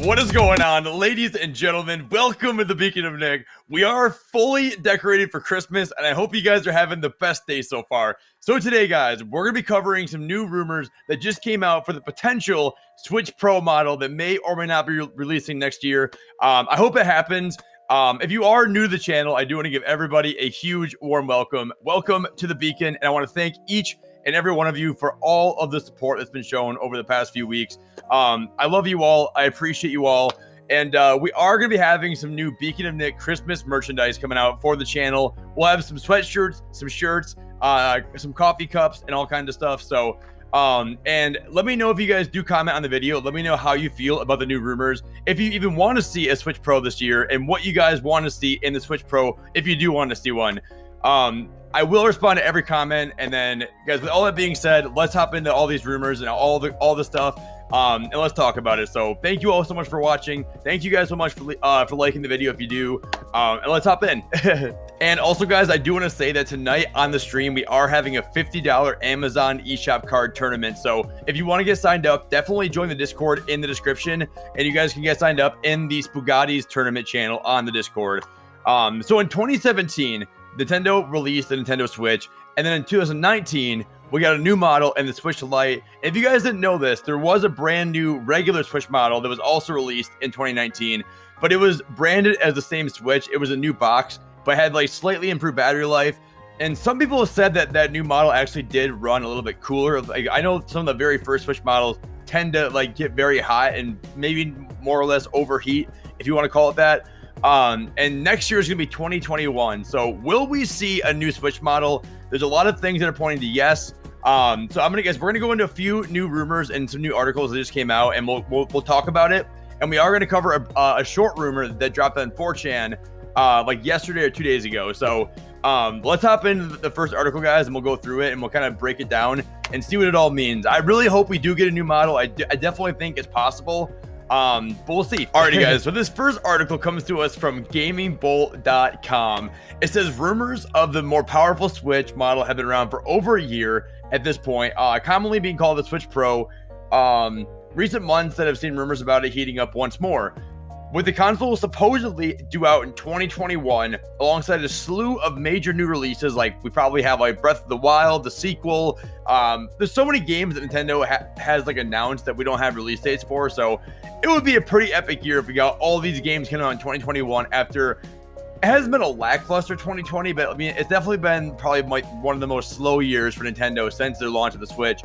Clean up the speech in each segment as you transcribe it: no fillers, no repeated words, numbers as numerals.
What is going on, ladies and gentlemen? Welcome to the Beacon of Nick. We are fully decorated for Christmas, and I hope you guys are having the best day so far. So today, guys, we're going to be covering some new rumors that just came out for the potential Switch Pro model that may or may not be releasing next year. I hope it happens. If you are new to the channel, I do want to give everybody a huge warm welcome. Welcome to the Beacon, and I want to thank each and every one of you for all of the support that's been shown over the past few weeks. I love you all. I appreciate you all. And we are going to be having some new Beacon of Nick Christmas merchandise coming out for the channel. We'll have some sweatshirts, some shirts, some coffee cups, and all kinds of stuff. So, and let me know if you guys do comment on the video. Let me know how you feel about the new rumors. If you even want to see a Switch Pro this year, and what you guys want to see in the Switch Pro, if you do want to see one. I will respond to every comment, and then, guys, with all that being said, let's hop into all these rumors and all the stuff, and let's talk about it. So, thank you all so much for watching. Thank you guys so much for liking the video if you do, and let's hop in. And also, guys, I do want to say that tonight on the stream, we are having a $50 Amazon eShop card tournament. So, if you want to get signed up, definitely join the Discord in the description, and you guys can get signed up in the Spoogati's tournament channel on the Discord. So in 2017, Nintendo released the Nintendo Switch, and then in 2019 we got a new model in the Switch Lite. If you guys didn't know this, there was a brand new regular Switch model that was also released in 2019, but it was branded as the same Switch. It was a new box, but had like slightly improved battery life, and some people have said that that new model actually did run a little bit cooler. Like, I know some of the very first Switch models tend to like get very hot and maybe more or less overheat, if you want to call it that. And next year is going to be 2021. So will we see a new Switch model? There's a lot of things that are pointing to yes. So we're going to go into a few new rumors and some new articles that just came out, and we'll talk about it. And we are going to cover a short rumor that dropped on 4chan, like yesterday or 2 days ago. So, let's hop into the first article, guys, and we'll go through it and we'll kind of break it down and see what it all means. I really hope we do get a new model. I definitely think it's possible. But we'll see. Alrighty, guys, so this first article comes to us from gamingbolt.com. It says rumors of the more powerful Switch model have been around for over a year at this point, commonly being called the Switch Pro. Recent months that have seen rumors about it heating up once more, with the console supposedly due out in 2021 alongside a slew of major new releases. Like, we probably have like Breath of the Wild, the sequel. There's so many games that Nintendo has like announced that we don't have release dates for, so it would be a pretty epic year if we got all these games coming out in 2021 after it hasn't been a lackluster 2020, but I mean, it's definitely been probably like one of the most slow years for Nintendo since their launch of the Switch.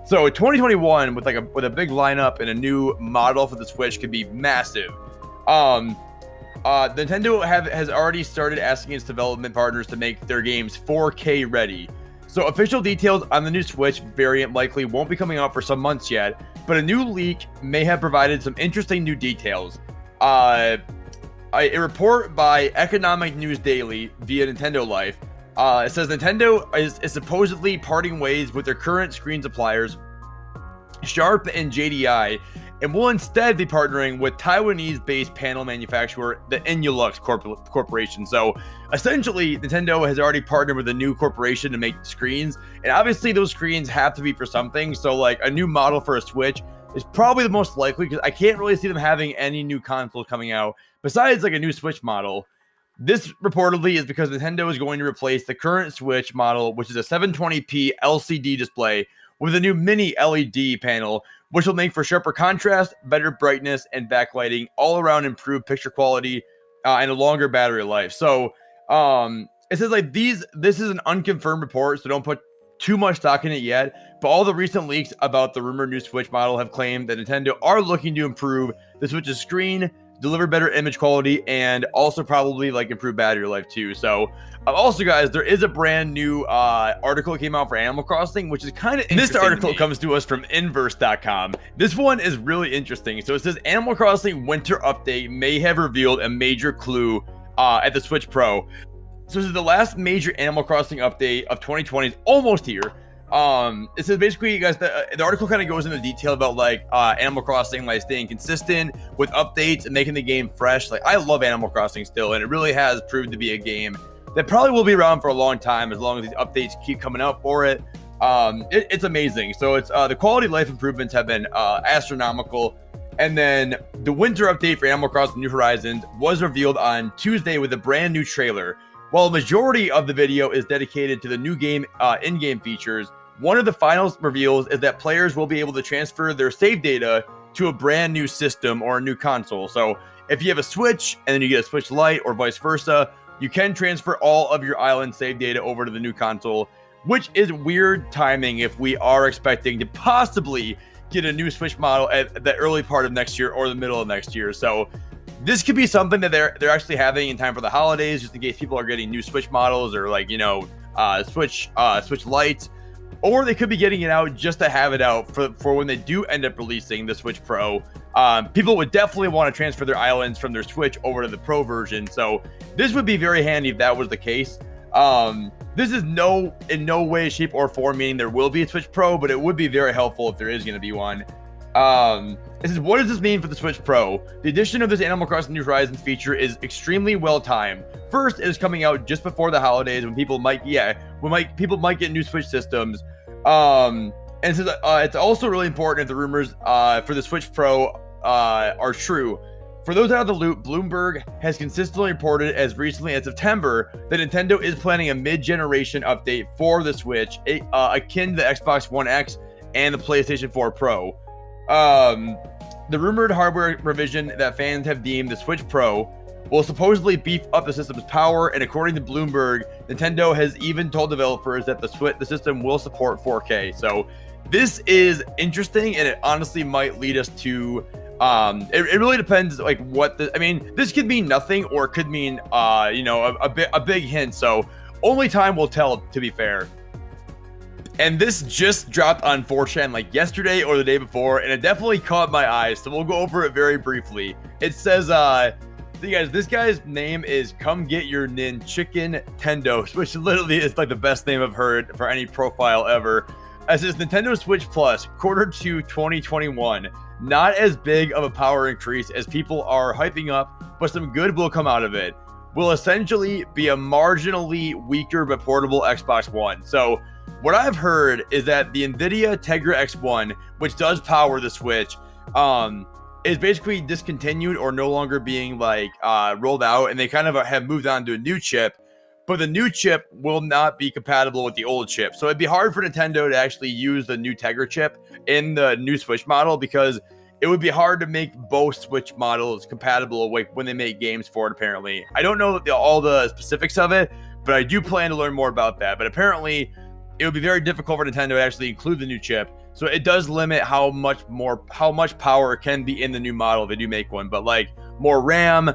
So 2021 with a big lineup and a new model for the Switch could be massive. Nintendo has already started asking its development partners to make their games 4K ready. So official details on the new Switch variant likely won't be coming out for some months yet, but a new leak may have provided some interesting new details. A report by Economic News Daily via Nintendo Life, it says Nintendo is supposedly parting ways with their current screen suppliers, Sharp and JDI, and will instead be partnering with Taiwanese-based panel manufacturer, the Inulux Corporation. So essentially, Nintendo has already partnered with a new corporation to make screens, and obviously those screens have to be for something. So like a new model for a Switch is probably the most likely, because I can't really see them having any new consoles coming out besides like a new Switch model. This reportedly is because Nintendo is going to replace the current Switch model, which is a 720p LCD display, with a new mini LED panel, which will make for sharper contrast, better brightness, and backlighting, all around improved picture quality, and a longer battery life. So it says like this is an unconfirmed report, so don't put too much stock in it yet, but all the recent leaks about the rumored new Switch model have claimed that Nintendo are looking to improve the Switch's screen, deliver better image quality, and also probably like improve battery life too. So also, guys, there is a brand new article that came out for Animal Crossing, which is kind of interesting. This article comes to us from inverse.com. This one is really interesting. So it says Animal Crossing Winter Update may have revealed a major clue at the Switch Pro. So this is the last major Animal Crossing update of 2020 is almost here. It says basically, you guys, the article kind of goes into detail about like Animal Crossing, like staying consistent with updates and making the game fresh. Like, I love Animal Crossing still, and it really has proved to be a game that probably will be around for a long time as long as these updates keep coming out for it. It's amazing. So it's the quality of life improvements have been astronomical, And then the winter update for Animal Crossing New Horizons was revealed on Tuesday with a brand new trailer. While a majority of the video is dedicated to the new game in-game features, one of the final reveals is that players will be able to transfer their save data to a brand new system or a new console. So if you have a Switch and then you get a Switch Lite or vice versa, you can transfer all of your island save data over to the new console, which is weird timing if we are expecting to possibly get a new Switch model at the early part of next year or the middle of next year. So this could be something that they're actually having in time for the holidays, just in case people are getting new Switch models or like, you know, Switch Lite, or they could be getting it out just to have it out for when they do end up releasing the Switch Pro. People would definitely want to transfer their islands from their Switch over to the Pro version. So this would be very handy if that was the case. This is in no way, shape, or form meaning there will be a Switch Pro, but it would be very helpful if there is going to be one. This is, what does this mean for the Switch Pro? The addition of this Animal Crossing New Horizons feature is extremely well timed. First, it is coming out just before the holidays when people might get new Switch systems. And it's also really important if the rumors for the Switch Pro are true. For those out of the loop, Bloomberg has consistently reported as recently as September that Nintendo is planning a mid-generation update for the Switch, akin to the Xbox One X and the PlayStation 4 Pro. The rumored hardware revision that fans have deemed the Switch Pro will supposedly beef up the system's power, and according to Bloomberg, Nintendo has even told developers that the system will support 4K. So this is interesting, and it honestly might lead us to it really depends, like, this could mean nothing, or it could mean a big hint. So only time will tell, to be fair. And this just dropped on 4chan like yesterday or the day before, and it definitely caught my eye, so we'll go over it very briefly. It says, this guy's name is Come Get Your Nin Chicken Tendos, which literally is like the best name I've heard for any profile ever. It says Nintendo Switch Plus, Q2 2021. Not as big of a power increase as people are hyping up, but some good will come out of it. Will essentially be a marginally weaker but portable Xbox One. So what I've heard is that the NVIDIA Tegra X1, which does power the Switch, is basically discontinued or no longer being rolled out, and they kind of have moved on to a new chip. But the new chip will not be compatible with the old chip. So it'd be hard for Nintendo to actually use the new Tegra chip in the new Switch model, because it would be hard to make both Switch models compatible when they make games for it, apparently. I don't know all the specifics of it, but I do plan to learn more about that. But apparently, it would be very difficult for Nintendo to actually include the new chip. So it does limit how much power can be in the new model if they do make one. But like more RAM,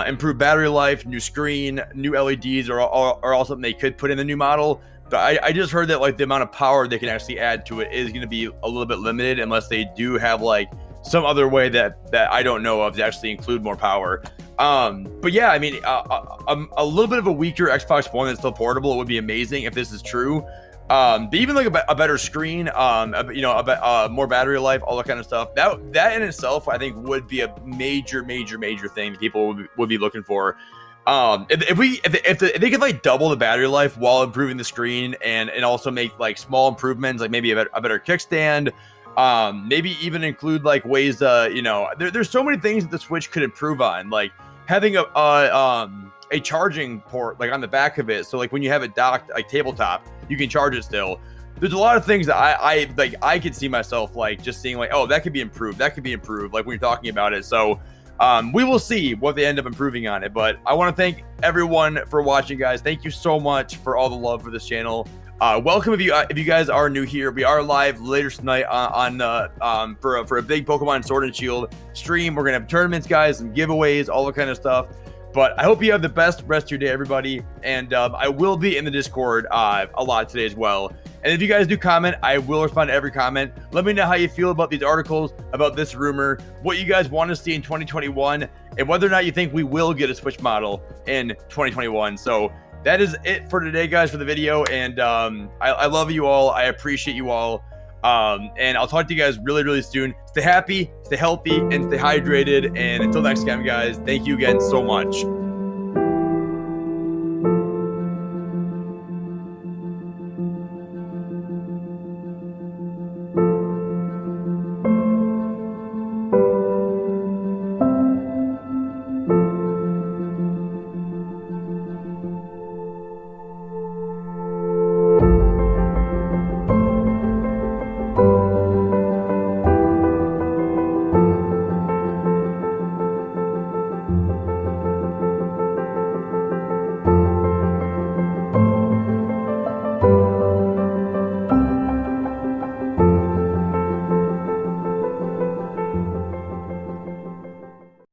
improved battery life, new screen, new LEDs are all something they could put in the new model. But I just heard that like the amount of power they can actually add to it is going to be a little bit limited unless they do have like some other way that I don't know of to actually include more power. But yeah, I mean, a little bit of a weaker Xbox One that's still portable would be amazing if this is true. But even like a better screen, more battery life, all that kind of stuff, that in itself, I think would be a major thing that people would be looking for. If they could like double the battery life while improving the screen and also make like small improvements, like maybe a better kickstand, maybe even include like ways, there's so many things that the Switch could improve on, like having a charging port like on the back of it, so like when you have it docked like tabletop, you can charge it still. There's a lot of things that I could see myself like just seeing like, oh, that could be improved, like when you're talking about it. So we will see what they end up improving on it. But I want to thank everyone for watching, guys. Thank you so much for all the love for this channel. Welcome if you guys are new here. We are live later tonight for a big Pokemon Sword and Shield stream. We're gonna have tournaments, guys, some giveaways, all that kind of stuff. But I hope you have the best rest of your day, everybody. And I will be in the Discord a lot today as well. And if you guys do comment, I will respond to every comment. Let me know how you feel about these articles, about this rumor, what you guys want to see in 2021, and whether or not you think we will get a Switch model in 2021. So that is it for today, guys, for the video. And I love you all. I appreciate you all. And I'll talk to you guys really soon. Stay happy, stay healthy, and stay hydrated. And until next time, guys, thank you again so much.